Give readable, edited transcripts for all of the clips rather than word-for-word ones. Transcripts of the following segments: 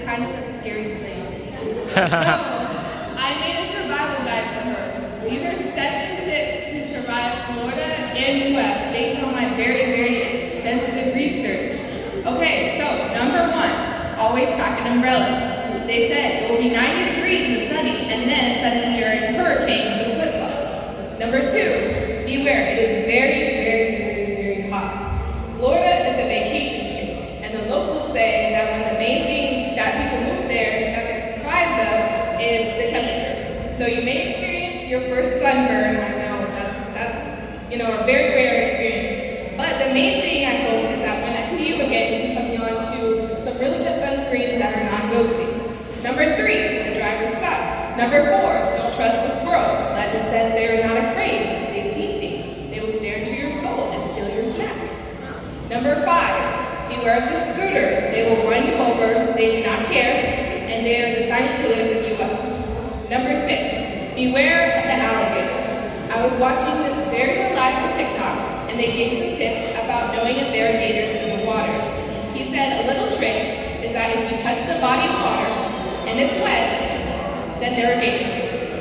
kind of a scary place. So, I made a survival guide for her. These are 7 tips to survive Florida and UF based on my very, very extensive research. Okay, so number 1, always pack an umbrella. They said it will be 90 degrees and sunny, and then suddenly you're in a hurricane with flip-flops. Number 2, beware, it is very, very, very, very hot. Florida is a vacation state, and the locals say that when the main thing that people move there that they're surprised of is the temperature. So you may experience your first sunburn. I know that's a very rare experience. But the main thing I hope is that when I see you again, you can put me on to some really good sunscreens that are not ghosting. Number 3, the drivers suck. Number 4, don't trust the squirrels. Legend says they are not afraid. They see things. They will stare into your soul and steal your snack. Number 5, beware of the scooters. They will run you over. They do not care, and they are the silent killers of UF. Number 6, beware of the alligators. I was watching this very reliable TikTok, and they gave some tips about knowing if there are gators in the water. He said a little trick is that if you touch the body of water and it's wet, then there are gators.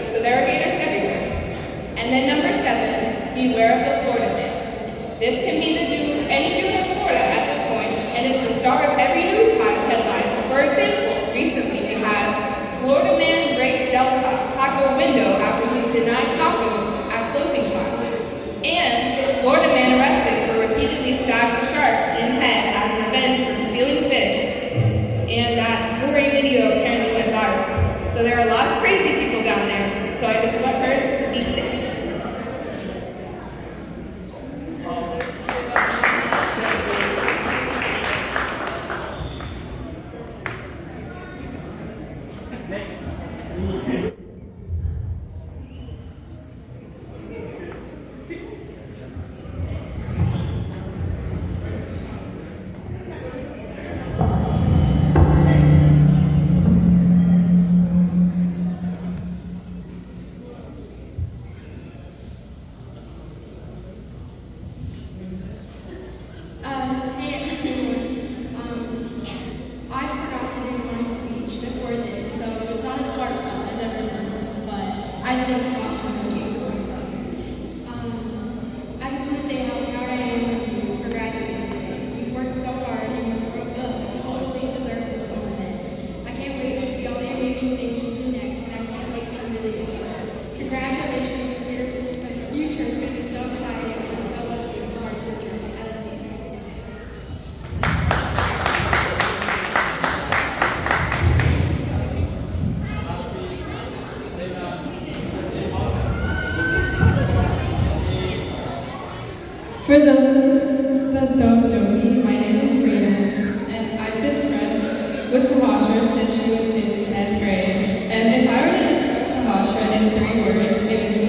So there are gators everywhere. And then number 7, beware of the Florida man. This can be any dude in Florida at this point, and is the star of every news headline. For example, recently we had Florida man breaks Del Taco window after he's denied tacos at closing time. And Florida man arrested for repeatedly stabbing shark in head as revenge for stealing fish. And that gory video apparently went viral. So there are a lot of crazy people down there. So I just want her to be safe. I just want to say how proud I am of you for graduating today. You've worked so hard and you totally deserve this moment. I can't wait to see all the amazing things you do next, and I can't wait to come visit you again. Congratulations, the future is going to be so exciting, and I'm so lucky to be part of your journey. I love you. For those that don't know me, my name is Rita, and I've been friends with Sahasra since she was in 10th grade. And if I were to describe Sahasra in 3 words, it would be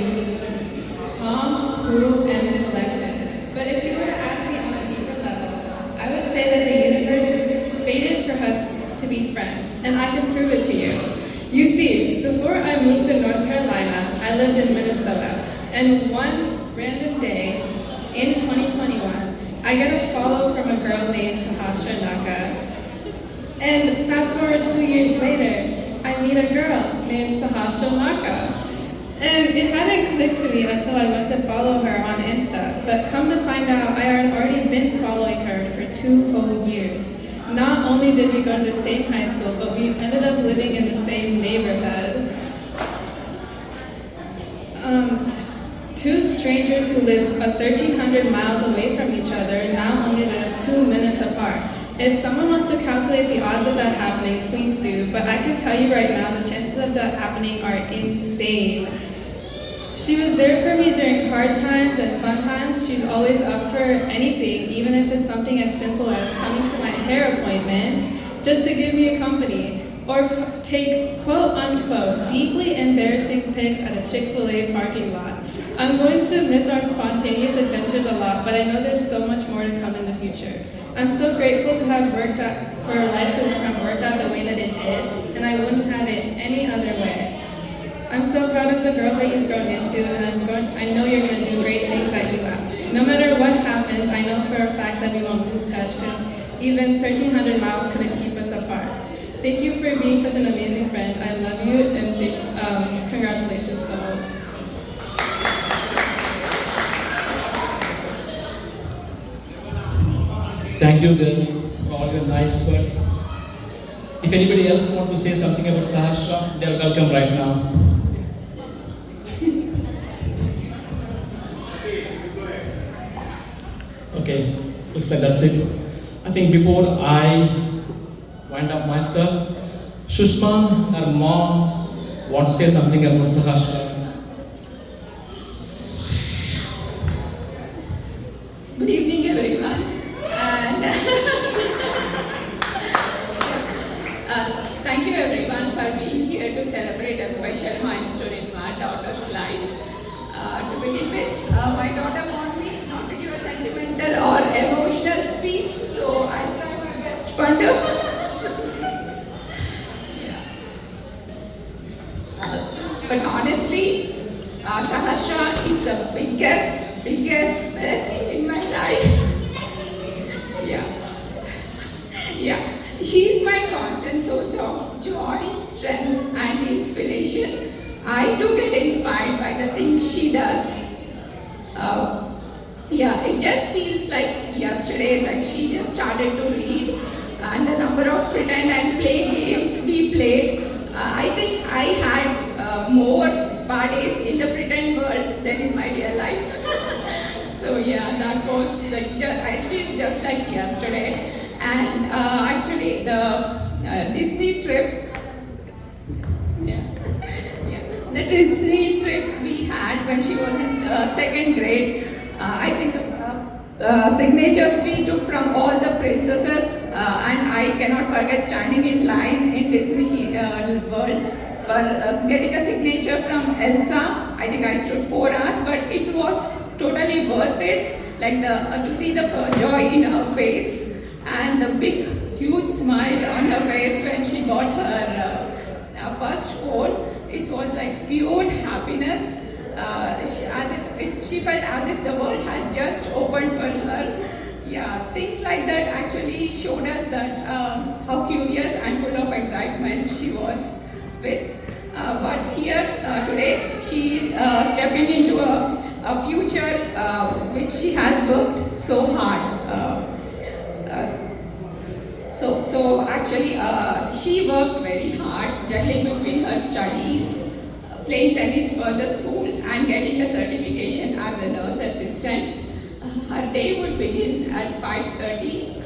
calm, cool, and collected. But if you were to ask me on a deeper level, I would say that the universe fated for us to be friends, and I can prove it to you. You see, before I moved to North Carolina, I lived in Minnesota, and one random day, in 2021, I get a follow from a girl named Sahasra Naka. And fast forward 2 years later, I meet a girl named Sahasra Naka. And it hadn't clicked to me until I went to follow her on Insta. But come to find out, I had already been following her for 2 whole years. Not only did we go to the same high school, but we ended up living in the same neighborhood. Two strangers who lived 1,300 miles away from each other now only live 2 minutes apart. If someone wants to calculate the odds of that happening, please do, but I can tell you right now the chances of that happening are insane. She was there for me during hard times and fun times. She's always up for anything, even if it's something as simple as coming to my hair appointment just to give me a company. Or take quote-unquote deeply embarrassing pics at a Chick-fil-A parking lot. I'm going to miss our spontaneous adventures a lot, but I know there's so much more to come in the future. I'm so grateful to have for our life to have worked out the way that it did, and I wouldn't have it any other way. I'm so proud of the girl that you've grown into, and I know you're going to do great things at UF. No matter what happens, I know for a fact that we won't lose touch, because even 1,300 miles couldn't keep us apart. Thank you for being such an amazing friend. I love you and congratulations so much. Thank you, girls, for all your nice words. If anybody else want to say something about Sahasra, they are welcome right now. Okay, looks like that's it. I think before I wind up my stuff, Shushma, her mom, want to say something about Sahasra. Good evening, everyone. And thank you, everyone, for being here to celebrate a special milestone in my daughter's life. To begin with, my daughter wanted me not to give a sentimental or emotional speech, so I'll try my best, Pandu. Yeah. But honestly, Sahasra is the biggest blessing in my life. Yeah. Yeah. She is my constant source of joy, strength, and inspiration. I do get inspired by the things she does. Yeah, it just feels like yesterday that she just started to read, and the number of pretend and play games we played. I think I had more spa days in the pretend world than in my real life. So yeah, that was like it feels just like yesterday. And actually, the Disney trip, yeah, yeah, the Disney trip we had when she was in second grade. I think signatures we took from all the princesses, and I cannot forget standing in line in Disney World for getting a signature from Elsa. I think I stood 4 hours, but it was totally worth it. Like to see the joy in her face and the big, huge smile on her face when she got her first phone. It was like pure happiness. She felt as if the world has just opened for her. Yeah, things like that actually showed us that how curious and full of excitement she was with. But here today, she is stepping into a future which she has worked so hard. So actually, she worked very hard, juggling between her studies, playing tennis for the school, and getting a certification as a nurse assistant. Her day would begin at 5:30,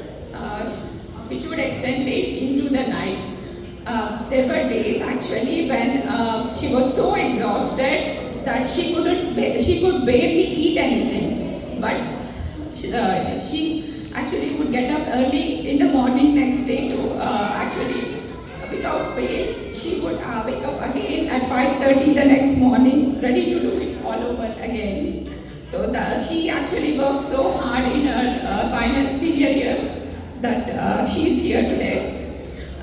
which would extend late into the night. There were days actually when she was so exhausted that she could barely eat anything. But she actually would get up early in the morning next day to actually, without fail, she would wake up again at 5:30 the next morning, ready to do it all over again. So she actually worked so hard in her final senior year that she is here today.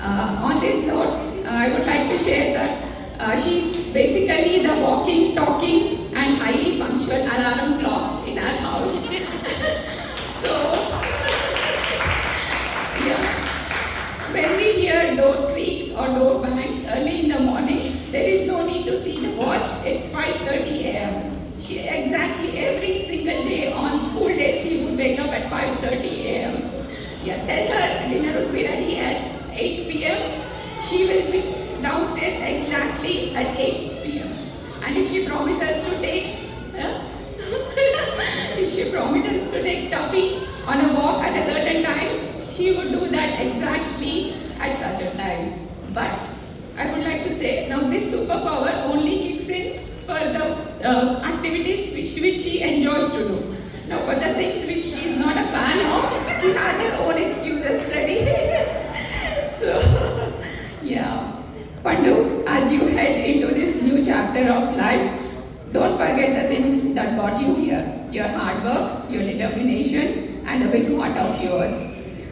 On this note, I would like to share that she's basically the walking, talking, and highly punctual alarm clock in our house. So, yeah. When we hear door creaks or door bangs early in the morning, there is no need to see the watch. It's 5:30 a.m. She exactly every single day on school days she would wake up at 5:30 a.m. Yeah, tell her dinner would be ready at 8 p.m. She will be downstairs exactly at 8 p.m. And if she promises to take, Tuffy on a walk at a certain time, she would do that exactly at such a time. But I would like to say, now this superpower only kicks in for the activities which she enjoys to do. Now for the things which she is not a fan of, she has her own excuses ready. So, yeah. Pandu, as you head into this new chapter of life, don't forget the things that got you here. Your hard work, your determination, and the big heart of yours.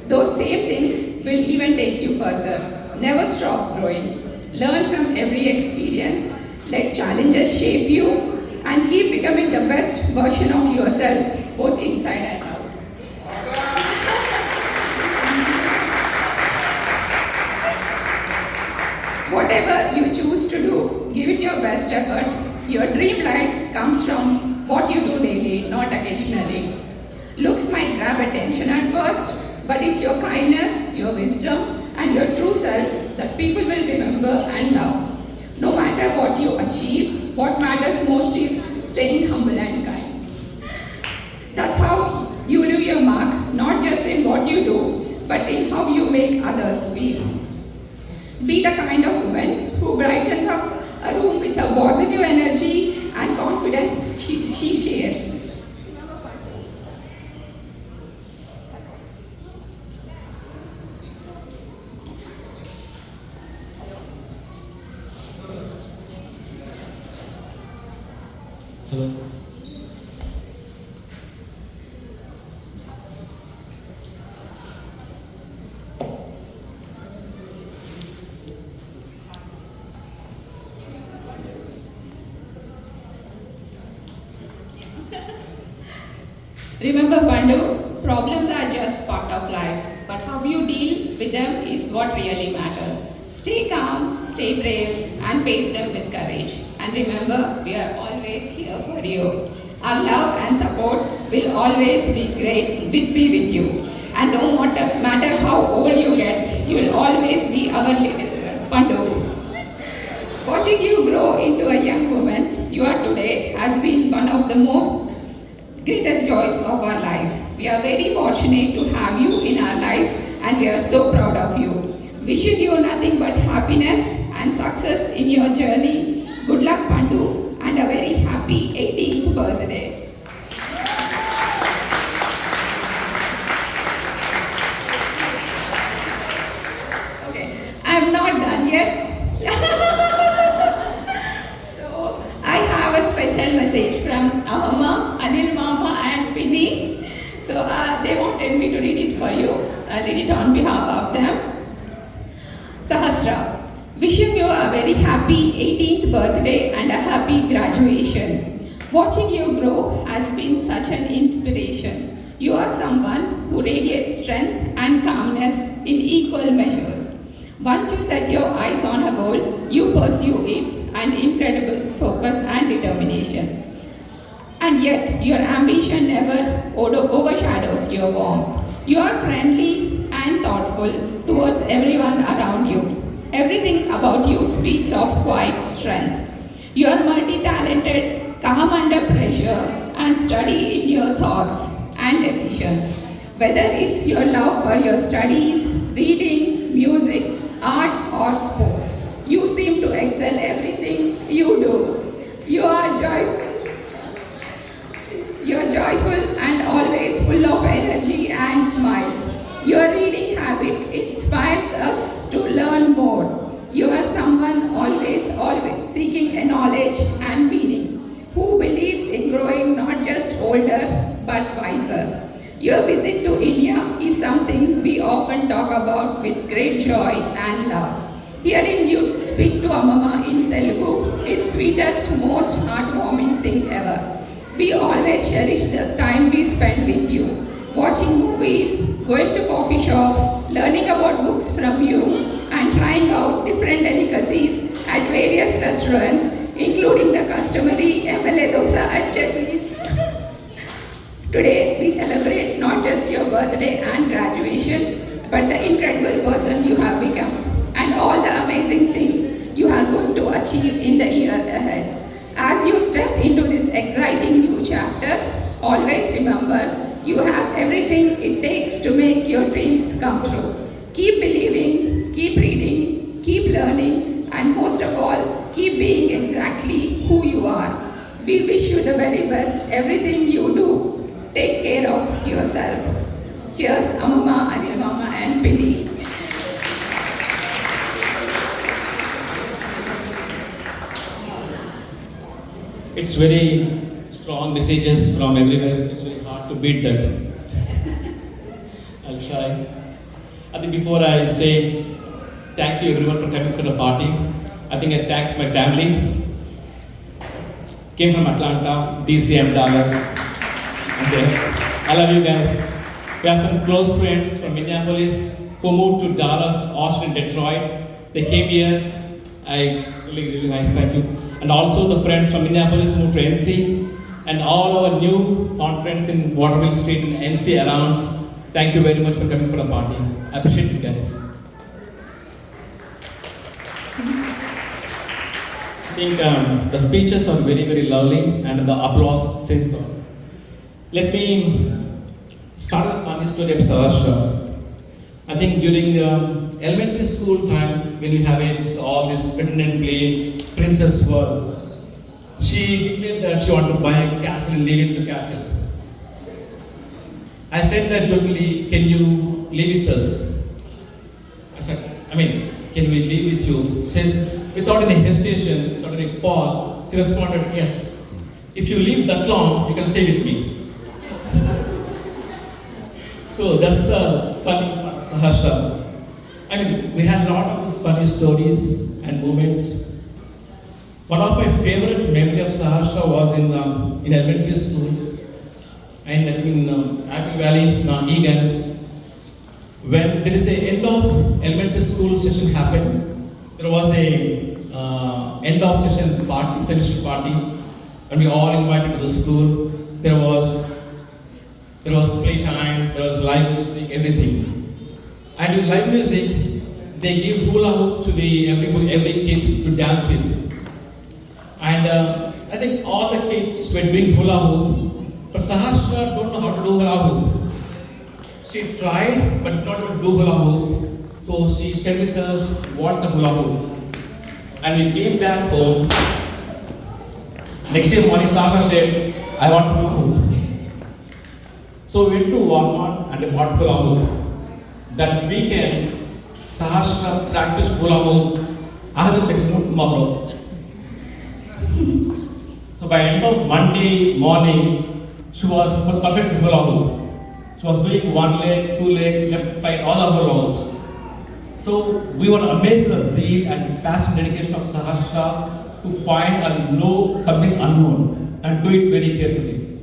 Those same things will even take you further. Never stop growing. Learn from every experience. Let challenges shape you and keep becoming the best version of yourself, both inside and out. give it your best effort. Your dream life comes from what you do daily, not occasionally. Looks might grab attention at first, but it's your kindness, your wisdom, and your true self that people will remember and love. No matter what you achieve, what matters most is staying humble and kind. That's how you leave your mark, not just in what you do, but in how you make others feel. Be the kind of woman who brightens up a room with her positive energy and confidence she shares. Hello. Remember, Pandu, problems are just part of life, but how you deal with them is what really matters. Stay calm, stay brave, and face them with courage. And remember, we are always here for you. Our love and support will always be with you. And no matter how old you get, you will always be our little Pandu. Watching you grow into a young woman you are today has been one of the most greatest joys of our lives. We are very fortunate to have you in our lives and we are so proud of you. Wishing you nothing but happiness and success in your journey. Good luck, Pandu, and a very happy 18th birthday. Okay, I'm not done yet. So, I have a special message from Amma, Anil Mama, and Pinny. So, they wanted me to read it for you. I'll read it on behalf of them. Sahasra, wishing you a very happy 18th birthday and a happy graduation. Watching you grow has been such an inspiration. You are someone who radiates strength and calmness in equal measures. Once you set your eyes on a goal, you pursue it and incredible focus and determination. And yet, your ambition never overshadows your warmth. You are friendly and thoughtful towards everyone around you. Everything about you speaks of quiet strength. You are multi-talented, calm under pressure, and steady in your thoughts and decisions. Whether it's your love for your studies, reading, music, art, or sports, you seem to excel everything you do. You are joyful and always full of energy and smiles. Your reading habit inspires us to learn more. You are someone always seeking a knowledge and meaning, who believes in growing not just older but wiser. Your visit to India is something we often talk about with great joy and love. Hearing you speak to Amama in Telugu, it's sweetest, most heartwarming thing ever. We always cherish the time we spend with you, watching movies, going to coffee shops, learning about books from you, and trying out different delicacies at various restaurants, including the customary MLA dosa at Chutneys. Today, we celebrate not just your birthday and graduation, but the incredible person you have become, and all the amazing things you are going to achieve in the year ahead. As you step into this exciting new chapter, always remember you have everything it takes to make your dreams come true. Keep believing, keep reading, keep learning, and most of all, keep being exactly who you are. We wish you the very best, everything you do. Take care of yourself. Cheers, Amma, Anil Mama, and Pinny. It's very strong messages from everywhere. It's very hard to beat that. I'll try. I think before I say thank you everyone for coming for the party, I think I thanks my family. Came from Atlanta, DCM, Dallas. Okay. I love you guys. We have some close friends from Minneapolis who moved to Dallas, Austin, Detroit. They came here Really nice, thank you. And also the friends from Minneapolis moved to NC, and all our new friends in Waterville Street and NC around. Thank you very much for coming for the party. I appreciate it, guys. I think the speeches are very lovely, and the applause says God. Let me start with a funny story of Sahasra. I think during elementary school time, when we have all this pretend play, Princess World, she declared that she wanted to buy a castle and live in the castle. I said that jokingly, can you live with us? I said, can we live with you? She said, without any hesitation, without any pause, she responded, yes. If you live that long, you can stay with me. So that's the funny part of Sahasra. We had a lot of these funny stories and moments. One of my favorite memory of Sahasra was in elementary schools, and I think in Apple Valley, Egan. When there is a end of elementary school session happened, there was a end of session party, semester party, and we all invited to the school. There was playtime, there was live music, everything. And in live music, they give hula hoop to every kid to dance with. And I think all the kids were doing hula hoop, but Sahasra don't know how to do hula hoop. She tried, but not to do hula hoop. So she shared with us what the hula hoop. And we came back home. Next day morning, Sahasra said, I want hula hoop. So we went to Walmart and we bought hula hoop. That weekend, Sahasra practiced hula hoop. Another textbook tomorrow. So by end of Monday morning, she was perfect with hula hoop. She was doing one leg, two leg, left, right, all the hula hoops. So we were amazed with the zeal and passion dedication of Sahasra to find and know something unknown and do it very carefully.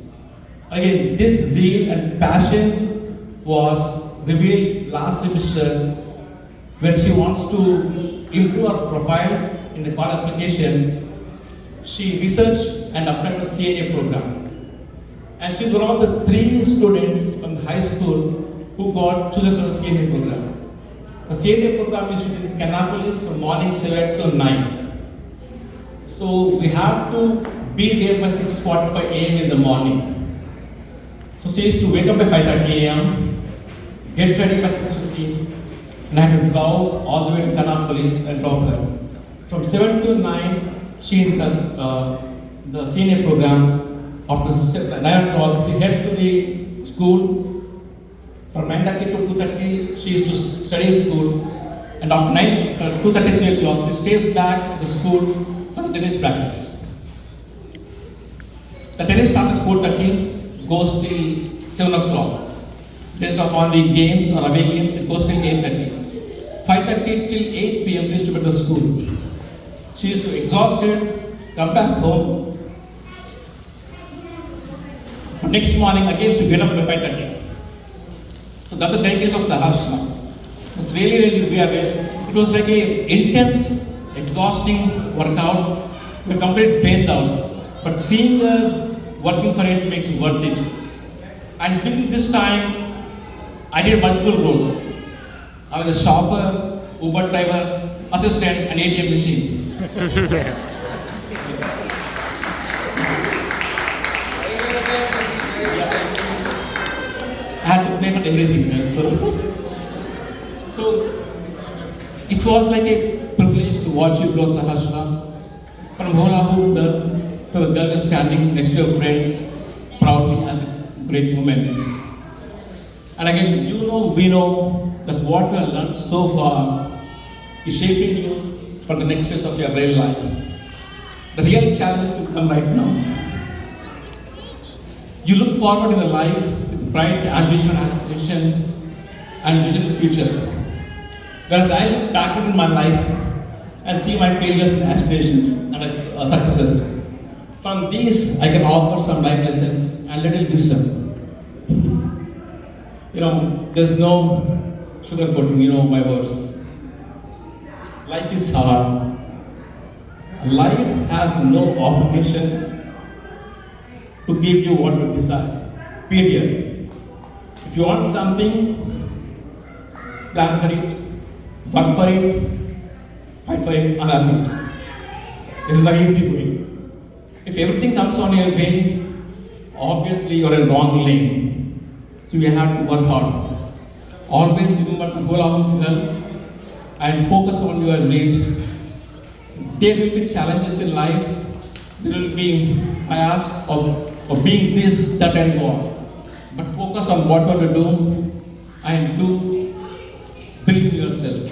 Again, this zeal and passion was revealed last semester when she wants to improve her profile in the college application. She researched and applied for the CNA program. And she's one of the 3 students from the high school who got chosen for the CNA program. The CNA program is to be in Kannapolis from morning 7 to 9. So we have to be there by 6:45 a.m. in the morning. So she used to wake up by 5:30 a.m., get ready by 6:15, and I had to drive all the way to Kannapolis and drop her. From 7 to 9, she in the senior program. After 9 o'clock, she heads to the school. From 9:30 to 2:30, she used to study school. And after 2:30, 3 o'clock, she stays back at the school for the tennis practice. The tennis starts at 4:30, goes till 7 o'clock. Based upon the games or away games, it goes till 8:30. 5:30 till 8 p.m. she used to be at the school. She used to exhausted, come back home. But next morning again she get up by 5:30. So that's the 10 days of Sahasra. It's really we are it was like a intense, exhausting workout. We're completely drained out. But seeing her working for it makes it worth it. And during this time, I did multiple roles. I was a chauffeur, Uber driver, assistant, and ATM machine. I had to pay for everything. Right? So it was like a privilege to watch you grow, Sahasra. From hula hoop to the girl standing next to your friends proudly as a great woman. And again, we know that what we have learned so far is shaping you for the next phase of your real life. The real challenges will come right now. You look forward in the life with bright ambition, aspiration, and vision of the future. Whereas I look backward in my life and see my failures and aspirations and successes. From these, I can offer some life lessons and little wisdom. There's no sugarcoating, my words. Life is hard. life has no obligation to give you what you desire. Period. If you want something, plan for it, work for it, fight for it, and earn it. This is the easy way. If everything comes on your way, obviously you're in wrong lane. So you have to work hard. Always remember to go along well and focus on your needs. There will be challenges in life. There will be bias of being this, that, and what. But focus on what you want to do and do. Believe in yourself.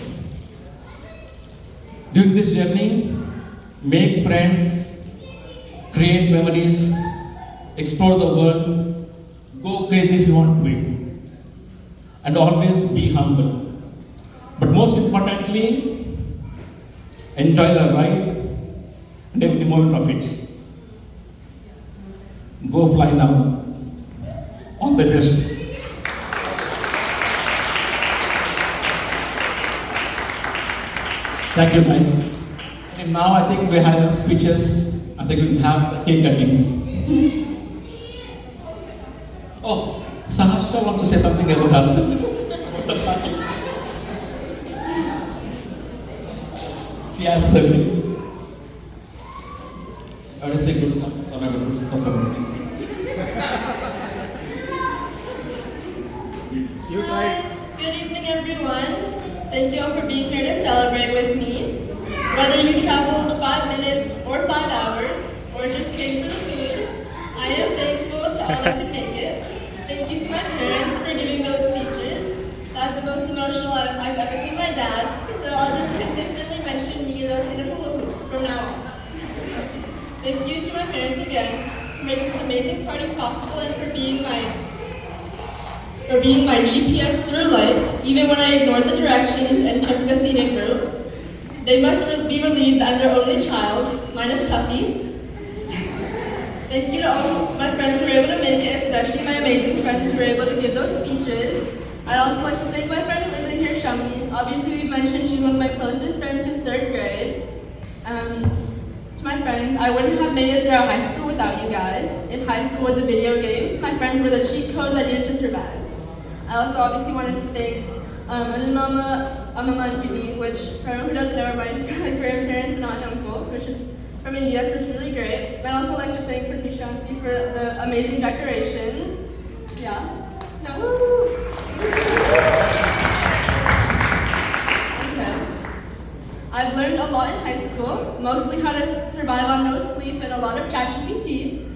During this journey, make friends, create memories, explore the world, go crazy if you want to be, and always be humble. But most importantly, enjoy the ride and every moment of it. Go fly now. All the best. Thank you, guys. And now I think we have speeches. I think we have cake cutting. Oh, Sahasha wants to say something about us. About the party. She has something. I want to say good stuff. Some good stuff for me. Hi, good evening everyone. Thank you all for being here to celebrate with me. Whether you traveled 5 minutes or 5 hours, or just came for the food, I am thankful to all that could make it. Thank you to my parents for giving those speeches. That's the most emotional I've ever seen my dad, so I'll just consistently mention me in a hula hoop from now on. Thank you to my parents again for making this amazing party possible and for being my GPS through life, even when I ignored the directions and took the scenic route. They must be relieved I'm their only child, minus Tuffy. Thank you to all my friends who were able to make it, especially my amazing friends who were able to give those speeches. I'd also like to thank my friend who was in here, Shami. Obviously, we've mentioned she's one of my closest friends in 3rd grade. To my friends, I wouldn't have made it throughout high school without you guys. If high school was a video game, my friends were the cheat codes I needed to survive. I also obviously wanted to thank Mama and Yuni, which for anyone who doesn't know are my grandparents and aunt and uncle, which is from India, so it's really great. I'd also like to thank Pratishanti for the amazing decorations. Yeah. No. Woo. Okay. I've learned a lot in high school, mostly how to survive on no sleep and a lot of ChatGPT.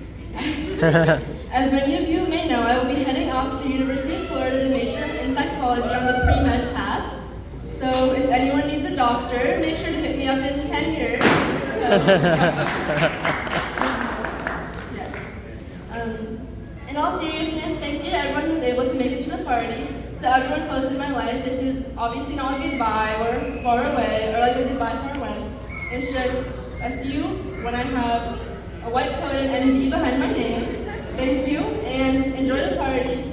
As many of you may know, I will be heading off to the University of Florida to major in psychology on the pre-med path. So if anyone needs a doctor, make sure to hit me up in 10 years. Yes. In all seriousness, thank you to everyone who was able to make it to the party. To everyone close in my life, this is obviously not a goodbye or far away, or like a goodbye far away. It's just a see you when I have a white coat and MD behind my name. Thank you, and enjoy the party.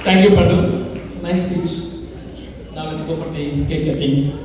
Thank you, Pandu. It's a nice speech. Now let's go for the cake cutting.